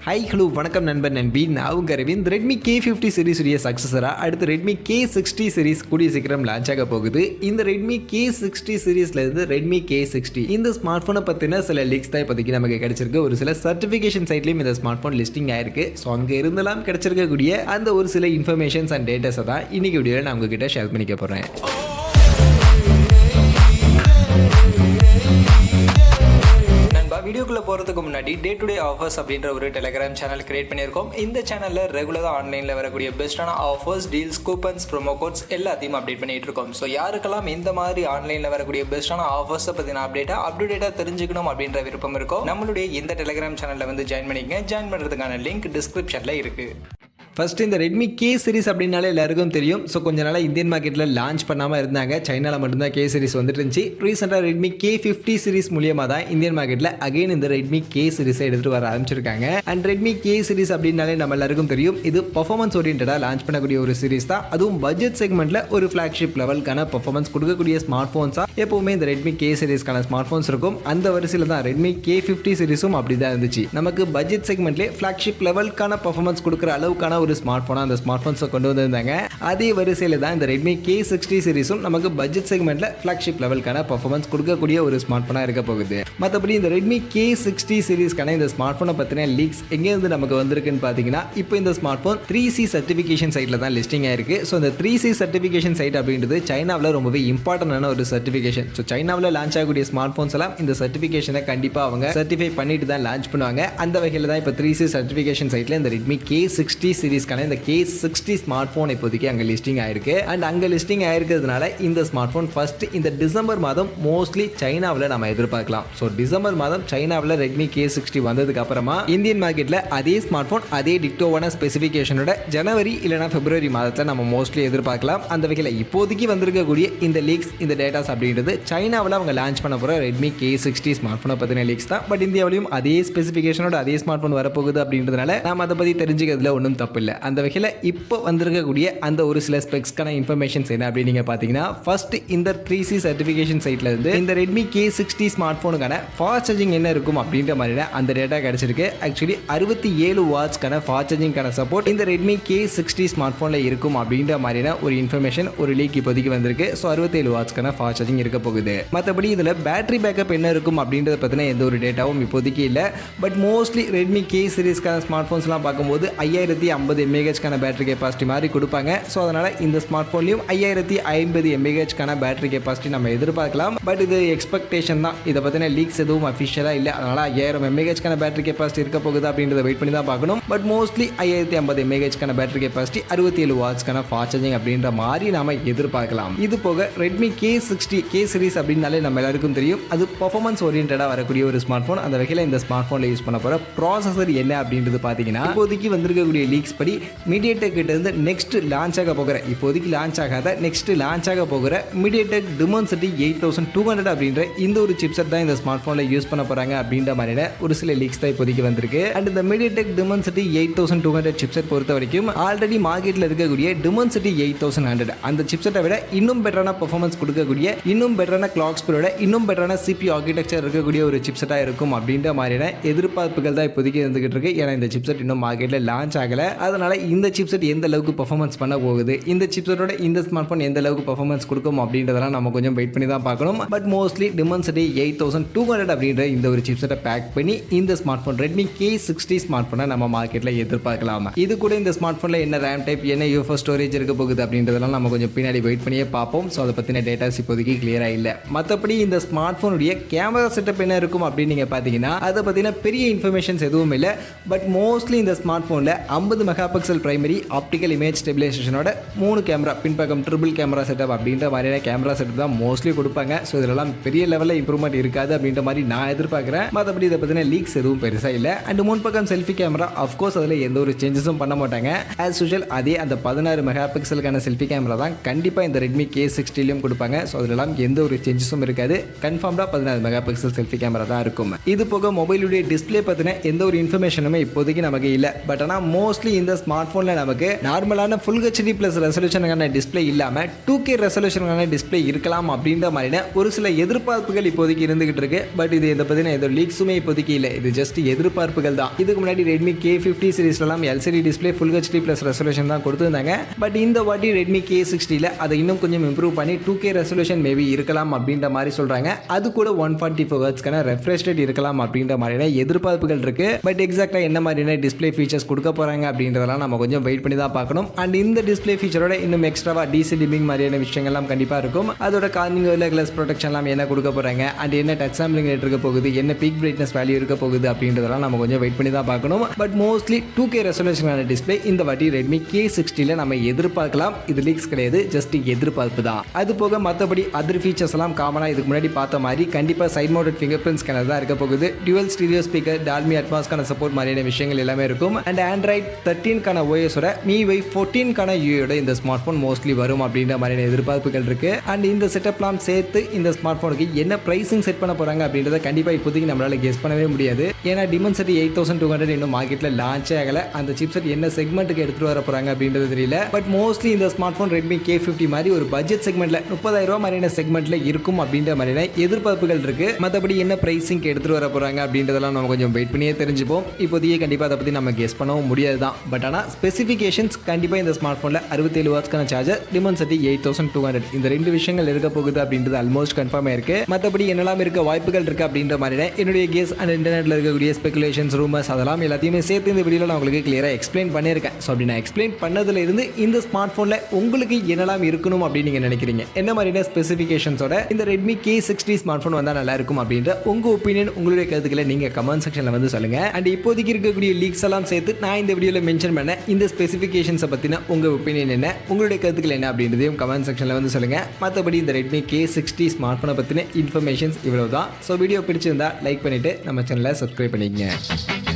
High hello வணக்கம் நண்பர் நண்பி. நான் உங்க அரவிந்த். Redmi K50 சீரிஸ் உடைய சக்சஸரா அடுத்து Redmi K60 சீரிஸ் கூடிய சீக்கிரம் லான்ச் ஆக போகுது. இந்த Redmi K60 சீரிஸ்ல இருந்து Redmi K60 இந்த ஸ்மார்ட் போனை பத்தின சில லீக்ஸ் தான் இப்போதைக்கு நமக்கு கிடைச்சிருக்கு. ஒரு சில சர்டிபிகேஷன் சைட்லயும் இந்த ஸ்மார்ட் போன் லிஸ்டிங் ஆயிருக்கு. ஸோ அங்க இருந்தெல்லாம் கிடைச்சிருக்கக்கூடிய அந்த ஒரு சில இன்ஃபர்மேஷன்ஸ் அண்ட் டேட்டாஸை தான் இன்னைக்கு வீடியோவில் நான் உங்ககிட்ட ஷேர் பண்ணிக்க போறேன். வீடியோக்குள்ள போகிறதுக்கு முன்னாடி டே டு டே ஆஃபர்ஸ் அப்படின்ற ஒரு டெலிகிராம் சேனல் கிரியேட் பண்ணியிருக்கோம். இந்த சேனலில் ரெகுலராக ஆன்லைனில் வரக்கூடிய பெஸ்ட்டான offers, deals, coupons, promo quotes எல்லாத்தையும் அப்டேட் பண்ணிட்டு இருக்கோம். ஸோ யாருக்கெல்லாம் இந்த மாதிரி ஆன்லைனில் வரக்கூடிய பெஸ்ட்டான ஆஃபர்ஸை பற்றின அப்டேட்டாக தெரிஞ்சுக்கணும் அப்படின்ற விருப்பம் இருக்கோ நம்மளுடைய இந்த டெலிகிராம் சேனலில் வந்து ஜாயின் பண்ணிக்கங்க. ஜாயின் பண்ணுறதுக்கான லிங்க் டிஸ்கிரிப்ஷனில் இருக்குது. ஃபர்ஸ்ட் இந்த Redmi K சீரிஸ் அப்படின்னாலே எல்லாருக்கும் தெரியும். ஸோ கொஞ்ச நாளாக இந்தியன் மார்க்கெட்டில் லான்ச் பண்ணாமல் இருந்தாங்க. சைனாவில் மட்டும்தான் K சீரிஸ் வந்துட்டு இருந்துச்சு. ரீசெண்டாக Redmi K50 சீரிஸ் மூலியமாக தான் இந்தியன் மார்க்கெட்டில் அகைன் இந்த Redmi K சீரிஸை எடுத்துகிட்டு வர ஆரம்பிச்சிருக்காங்க. அண்ட் Redmi K சீரிஸ் அப்படின்னாலே நம்ம எல்லாருக்கும் தெரியும், இது பர்ஃபார்மன்ஸ் ஓரியன்டாக லான்ச் பண்ணக்கூடிய ஒரு சீரிஸ் தான். அதுவும் பட்ஜெட் செக்மெண்ட்டில் ஒரு ஃப்ளாக்ஷிப் லெவலுக்கான பர்ஃபார்மன்ஸ் கொடுக்கக்கூடிய ஸ்மார்ட் ஃபோன்ஸாக எப்போவுமே இந்த Redmi K சீரிஸ்க்கான ஸ்மார்ட் ஃபோன்ஸ் இருக்கும். அந்த வரிசையில் தான் Redmi K50 சீரிஸும் அப்படி தான் இருந்துச்சு. நமக்கு பட்ஜெட் செக்மெண்ட்லேயே ஃப்ளாக்ஷிப் லெவலுக்கான பர்ஃபார்மன்ஸ் கொடுக்குற அளவுக்கான ஒரு ஸ்மார்ட் போனா அந்த ஸ்மார்ட் போன்ஸை கொண்டு வந்திருந்தாங்க. அதே வரிசையில் தான் இந்த Redmi K60 சீரிஸும் நமக்கு பட்ஜெட் செக்மெண்ட்ல ஃபிளாக்ஷிப் லெவலுக்கான பர்ஃபார்மன்ஸ் கொடுக்கக்கூடிய ஒரு ஸ்மார்ட் போனா இருக்க போகுது. மற்றபடி இந்த Redmi K60 சீரிஸ்க்கான இந்த ஸ்மார்ட் போனை பத்தின லீக்ஸ் எங்கேருந்து நமக்கு வந்திருக்குன்னு பார்த்தீங்கன்னா, இப்போ இந்த ஸ்மார்ட் போன் 3C சர்டிஃபிகேஷன் சைட்ல தான் லிஸ்டிங் ஆயிருக்கு. ஸோ இந்த 3C சர்டிஃபிகேஷன் சைட் அப்படின்றது சைனாவில் ரொம்பவே இம்பார்ட்டன்டான ஒரு சர்டிஃபிகேஷன். ஸோ சைனாவில் லான்ச் ஆகக்கூடிய ஸ்மார்ட் போன்ஸ் எல்லாம் இந்த சர்டிஃபிகேஷனை கண்டிப்பாக அவங்க சர்டிஃபை பண்ணிட்டு தான் லான்ச் பண்ணுவாங்க. அந்த வகையில் தான் இப்போ 3C சர்டிஃபிகேஷன் சைட்ல இந்த Redmi K60 சீரிஸ்க்கான இந்த K60 ஸ்மார்ட் போன் இப்போதைக்கு அங்கே லிஸ்டிங் ஆயிருக்கு. அண்ட் அங்கே லிஸ்டிங் ஆயிருக்கிறதுனால இந்த ஸ்மார்ட் போன் ஃபர்ஸ்ட் இந்த டிசம்பர் மாதம் மோஸ்ட்லி சைனாவில் நம்ம எதிர்பார்க்கலாம். ஸோ டிசம்பர் மாதம் சைனாவில் Redmi K60 வந்ததுக்கு அப்புறமா இந்தியன் மார்க்கெட்டில் அதே ஸ்மார்ட் போன் அதே டிக்டோவான ஸ்பெசிஃபிகேஷனோட ஜனவரி இல்லைனா பிப்ரவரி மாதத்தில் நம்ம மோஸ்ட்லி எதிர்பார்க்கலாம். அந்த வகையில் இப்போதைக்கு வந்திருக்கக்கூடிய இந்த லீக்ஸ், இந்த டேட்டாஸ் அப்படின்றது சைனாவில் அவங்க லான்ச் பண்ண போகிற Redmi K60 ஸ்மார்ட் போனை பற்றின லீக்ஸ் தான். பட் இந்தியாவிலையும் அதே ஸ்பெசிஃபிகேஷனோட அதே ஸ்மார்ட் போன் வரப்போகுது அப்படின்றதுனால நம்ம அதை பற்றி தெரிஞ்சுக்கிறதுல ஒன்றும் தப்பு இல்லை. அந்த வகையில் இப்போ வந்திருக்கக்கூடிய அந்த ஒரு சில ஸ்பெக்ஸ்க்கான இன்ஃபர்மேஷன்ஸ் என்ன அப்படின்னு நீங்க பார்த்தீங்கன்னா, ஃபர்ஸ்ட் இந்த 3C சர்டிஃபிகேஷன் சைட்ல இருந்து இந்த Redmi K60 ஸ்மார்ட் போனுக்கான ஃபாஸ்ட் சார்ஜிங் என்ன இருக்கும் அப்படின்ற மாதிரியான அந்த டேட்டா கிடைச்சிருக்கு. ஆக்சுவலி 67 வாட்ஸ்க்கான ஃபாஸ்ட் சார்ஜிங்கான சப்போர்ட் இந்த Redmi K60 ஸ்மார்ட் போன்ல இருக்கும் அப்படின்ற மாதிரியான ஒரு இன்ஃபர்மேஷன், ஒரு லீக் இப்போதைக்கு வந்திருக்கு. ஸோ 67 வாட்ஸ்க்கான ஃபாஸ்ட் சார்ஜிங் இருக்க போகுது. மற்றபடி இதில் பேட்டரி பேக்கப் என்ன இருக்கும் அப்படின்றத பற்றின எந்த ஒரு டேட்டாவும் இப்போதைக்கு இல்லை. பட் மோஸ்ட்லி Redmi K சீரிஸ்க்கான ஸ்மார்ட் போன்ஸ்லாம் பார்க்கும்போது 5050 mAh பேட்டரி கெப்பாசிட்டி மாதிரி கொடுப்பாங்க. ஸோ அதனால் இந்த ஸ்மார்ட் ஃபோன்லையும் 5050 mAh பேட்டரி கெப்பாசிட்டி நம்ம எதிர்பார்க்கலாம். பட் இது எக்ஸ்பெக்டேஷன் தான். இதை பற்றின லீக்ஸ் எதுவும் அஃபிஷியலாக இல்லை. அதனால் 5000 mAh பேட்டரி கெப்பாசிட்டி இருக்க போகுது அப்படின்றத வெயிட் பண்ணி தான் பார்க்கணும். But mostly 5050 mAh battery capacity, 67 வாட்ஸ்க்கான ஃபாஸ்ட் சார்ஜிங் அப்படின்ற மாதிரி நாம எதிர்பார்க்கலாம். இது போக Redmi K60 K சீரிஸ் அப்படின்னாலே நம்ம எல்லாருக்கும் தெரியும், அது பர்ஃபார்மன்ஸ் ஓரியன்டாக வரக்கூடிய ஒரு ஸ்மார்ட் ஃபோன். அந்த வகையில் இந்த ஸ்மார்ட் ஃபோனில் யூஸ் பண்ண போகிற ப்ராசஸர் என்ன அப்படின்றது பார்த்தீங்கன்னா, இப்போதைக்கு வந்திருக்கக்கூடிய லீக்ஸ் படி MediaTek கிட்ட இருந்து நெக்ஸ்ட் லான்ச் ஆக போகிற, இப்போதைக்கு லான்ச் ஆகாத நெக்ஸ்ட் லான்ச் ஆக போகிற MediaTek Dimensity 8200 அப்படின்ற இந்த ஒரு சிப்செட் தான் இந்த ஸ்மார்ட் ஃபோனில் யூஸ் பண்ண போகிறாங்க அப்படின்ற மாதிரியான ஒரு சில லீக்ஸ் தான் இப்போதைக்கு வந்திருக்கு. அண்ட் இந்த MediaTek Dimensity 8200 சிப்செட் பொறுத்த வரைக்கும் ஆல்ரெடி மார்க்கெட்டில் இருக்கக்கூடிய Dimensity 8100 அந்த சிப்செட்டை விட இன்னும் பெட்டரான பெர்ஃபார்மன்ஸ் கொடுக்கக்கூடிய, இன்னும் பெட்டரான கிளாக் ஸ்பீடோட, இன்னும் பெட்டரான CPU ஆர்கிடெக்சர் இருக்கக்கூடிய ஒரு சிப்செட்டாக இருக்கும் அப்படின்ற மாதிரியான எதிர்பார்ப்புகள் தான் இப்போதைக்கு இருந்துகிட்டு இருக்கு. ஏன்னா இந்த சிப்செட் இன்னும் மார்க்கெட்டில் லான்ச் ஆகல. அதனால இந்த சிப்செட் எந்த அளவுக்கு பெர்ஃபார்மன்ஸ் பண்ண போகுது, இந்த சிப்செட்டோட இந்த ஸ்மார்ட் போன் எந்த அளவுக்கு பெர்ஃபார்மன்ஸ் கொடுக்கும் அப்படின்றதெல்லாம் நம்ம கொஞ்சம் வெயிட் பண்ணி தான் பார்க்கணும். பட் மோஸ்ட்லி Dimensity 8200 அப்படின்ற இந்த ஒரு சிப்செட்டை பேக் பண்ணி இந்த smart phone Redmi K60 smart போனை நம்ம மார்க்கெட்டில் எதிர்பார்க்கலாம். இது கூட இந்த ஸ்மார்ட் போனில் என்ன ரேம் டைப், என்ன UFS ஸ்டோரேஜ் இருக்க போகுது அப்படின்றதெல்லாம் நம்ம கொஞ்சம் பின்னாடி வெயிட் பண்ணியே பார்ப்போம். ஸோ அதை பற்றின டேட்டாஸ் இப்போதைக்கு கிளியராக இல்லை. மற்றபடி இந்த ஸ்மார்ட் போனுடைய கேமரா செட்டப் என்ன இருக்கும் அப்படின்னு நீங்கள் பார்த்தீங்கன்னா, அதை பற்றின பெரிய இன்ஃபர்மேஷன்ஸ் எதுவும் இல்லை. பட் மோஸ்ட்லி இந்த ஸ்மார்ட் போனில் 50 mega pixel primary optical image ஸ்டெபிலைசேஷனோட 3 கேமரா, பின்பக்கம் ட்ரிபிள் கேமரா செட்டப் அப்படின்ற மாதிரியான கேமரா செட்டப் தான் மோஸ்ட்லி கொடுப்பாங்க. ஸோ இதெல்லாம் பெரிய லெவலில் இம்ப்ரூவ்மெண்ட் இருக்காது அப்படின்ற மாதிரி நான் எதிர்பார்க்குறேன். மற்றபடி இதை பற்றின லீக்ஸ் எதுவும் பெருசாக இல்லை. அண்ட் முன்பக்கம் செல்ஃபி கேமரா அஃப்கோர்ஸ் அதில் எந்த ஒரு சேஞ்சஸும் பண்ண மாட்டாங்க. ஆஸ் யூஷுவல் அதே அந்த 16 மெகா பிக்சலுக்கான செல்ஃபி கேமரா தான் கண்டிப்பாக இந்த Redmi K60லையும் கொடுப்பாங்க. ஸோ அதெல்லாம் எந்த ஒரு சேஞ்சஸும் இருக்காது. கன்ஃபார்ம்டாக 16 மெகா பிக்சல் செல்ஃபி கேமரா தான் இருக்கும். இது போக மொபைலுடைய டிஸ்பிளே பற்றின எந்த ஒரு இன்ஃபர்மேஷனுமே இப்போதைக்கு நமக்கு இல்லை. பட் ஆனால் மோஸ்ட்லி இந்த ஸ்மார்ட் போனில் நமக்கு நார்மலான ஃபுல் ஹெச்டி ப்ளஸ் ரெசல்யூஷனுக்கான டிஸ்பிளே இல்லாமல் 2K ரெசல்யூஷனுக்கான டிஸ்பிளே இருக்கலாம் அப்படின்ற மாதிரியான ஒரு சில எதிர்பார்ப்புகள் இப்போதைக்கு இருந்துகிட்டு இருக்கு. பட் இது இதை பற்றின ஏதோ லீக்ஸுமே இப்போதைக்கு இல்லை, இது ஜஸ்ட் எதிர்பார்ப்புகள் தான். இதுக்கு முன்னாடி Redmi K50 சீரிஸ்லாம் LCD display full HD plus resolution தான் கொடுத்துருந்தாங்க. பட் இந்த வாட்டி Redmi K60ல அதை இன்னும் கொஞ்சம் இம்ப்ரூவ் பண்ணி 2K ரெசல்யூஷன் மேபி இருக்கலாம் அப்படின்ற மாதிரி சொல்றாங்க. அது கூட 144 ஹெர்ட்ஸ்க்கான ரெஃப்ரெஷ் ரேட் இருக்கலாம் அப்படின்ற மாதிரியான எதிர்பார்ப்புகள் இருக்கு. பட் எக்ஸாக்டா என்ன மாதிரியான டிஸ்பிளே ஃபீச்சர்ஸ் கொடுக்க போறாங்க அப்படின்றதெல்லாம் நம்ம கொஞ்சம் வெயிட் பண்ணி தான் பார்க்கணும். அண்ட் இந்த டிஸ்பிளே ஃபீச்சரோட இன்னும் எக்ஸ்ட்ராவா டிசி டிமிங் மாதிரியான விஷயங்கள்லாம் கண்டிப்பா இருக்கும். அதோட கார்னிங் கிளாஸ் ப்ரொடெக்ஷன்லாம் என்ன கொடுக்க போறாங்க, அண்ட் என்ன டச் சாம்பிளிங் ரேட் இருக்க போகுது, என்ன பீக் பிரைட்னஸ் வேல்யூ இருக்க போகுது அப்படின்றதெல்லாம் நம்ம கொஞ்சம் வெயிட் பண்ணி தான் பார்க்கணும். பட் மோஸ்ட்லி 2K ரெசல்யூஷனான டிஸ்பிளே இந்த வாட்டி Redmi K60ல நம்ம எதிர்பார்க்கலாம். இது லீக்ஸ் கிடையாது, ஜஸ்ட் எதிர்பார்ப்பு தான். அது போக மற்றபடி அதர் ஃபீச்சர்ஸ் எல்லாம் காமனா இதுக்கு முன்னாடி பார்த்த மாதிரி கண்டிப்பா side mounted fingerprint scanner தான் இருக்க போகுது. டுவல் ஸ்டீரியோ ஸ்பீக்கர், டால்மி அட்மாஸ்க்கான சப்போர்ட் மாதிரியான விஷயங்கள் எல்லாமே இருக்கும். அண்ட் Android 13க்கான OS ஓட MIUI 14க்கான UI இந்த ஸ்மார்ட் போன் மோஸ்ட்லி வரும் அப்படின்ற மாதிரியான எதிர்பார்ப்புகள் இருக்கு. அண்ட் இந்த செட்டப்லாம் சேர்த்து இந்த ஸ்மார்ட் போனுக்கு என்ன பிரைசிங் செட் பண்ண போறாங்க அப்படின்றத கண்டிப்பா இப்போதைக்கு நம்மளால கெஸ் பண்ணவே முடியாது. ஏன்னா Dimensity 8200 இன்னும் மார்க்கெட்ல லான்ச் ஆகல. அந்த சிப்செட் என்ன செக்மெண்ட்டுக்கு எடுத்துட்டு வர போறாங்க அப்படின்றது தெரியல. பட் மோஸ்ட்லி இந்த ஸ்மார்ட் போன் Redmi K50 மாதிரி ஒரு பட்ஜெட் செக்மெண்ட்ல 30,000 ரூபாய் மாதிரியான செக்மெண்ட்ல இருக்கும் அப்படின்ற மாதிரியான எதிர்பார்ப்புகள் இருக்கு. மற்றபடி என்ன பிரைசிங் எடுத்துட்டு வர போறாங்க அப்படின்றதெல்லாம் நம்ம கொஞ்சம் வெயிட் பண்ணியே தெரிஞ்சுப்போம். இப்போதையே கண்டிப்பா அதை பத்தி நம்ம கெஸ் பண்ணவும் முடியாது தான். பட் ஆனா ஸ்பெசிஃபிகேஷன்ஸ் கண்டிப்பா இந்த ஸ்மார்ட் போன்ல 67 வாட்ஸ்க்கான சார்ஜர், Dimensity 8200 இந்த ரெண்டு விஷயங்கள் இருக்க போகுது அப்படின்றது ஆல்மோஸ்ட் கன்ஃபார்ம் ஆயிருக்கு. மற்றபடி என்னெல்லாம் இருக்க வாய்ப்புகள் இருக்கு அப்படின்ற மாதிரியான என்னுடைய கெஸ் அண்ட் இன்டர்நெட்ல இருக்கக்கூடிய ஸ்பெகுலேஷன்ஸ், ரூமர்ஸ் அதெல்லாம் எல்லாத்தையுமே சேர்த்து இந்த வீடியோல நான் உங்களுக்கு கிளியரா எக்ஸ்பிளைன் பண்ணியிருக்கேன். ஸோ அப்படி நான் எக்ஸ்பிளைன் பண்ணதுல இருந்து இந்த ஸ்மார்ட் போன்ல உங்களுக்கு என்னெல்லாம் இருக்கணும் அப்படின்னு நீங்க நினைக்கிறீங்க, என்ன மாதிரியான ஸ்பெசிஃபிகேஷன்ஸோட இந்த Redmi K60 ஸ்மார்ட் போன் வந்தா நல்லா இருக்கும் அப்படின்ற உங்க ஒப்பீனியன், உங்களுடைய கருத்துக்களை நீங்க கமெண்ட் செக்ஷன்ல வந்து சொல்லுங்க. அண்ட் இப்போதைக்கு இருக்கக்கூடிய லீக்ஸ் எல்லாம் சேர்த்து நான் இந்த வீடியோல மென்ஷன் பண்ண இந்த ஸ்பெசிஃபிகேஷன்ஸை பத்தின உங்க ஒப்பீனியன் என்ன, உங்களுடைய கருத்துக்கள் என்ன அப்படின்றதையும் கமெண்ட் செக்ஷன்ல வந்து சொல்லுங்க. மற்றபடி இந்த Redmi K60 ஸ்மார்ட் போனை பத்தின இன்ஃபர்மேஷன்ஸ் இவ்வளவுதான். ஸோ வீடியோ பிடிச்சிருந்தா லைக் பண்ணிட்டு நம்ம சேனலை சப்ஸ்கிரைப் பண்ணிக்கங்க.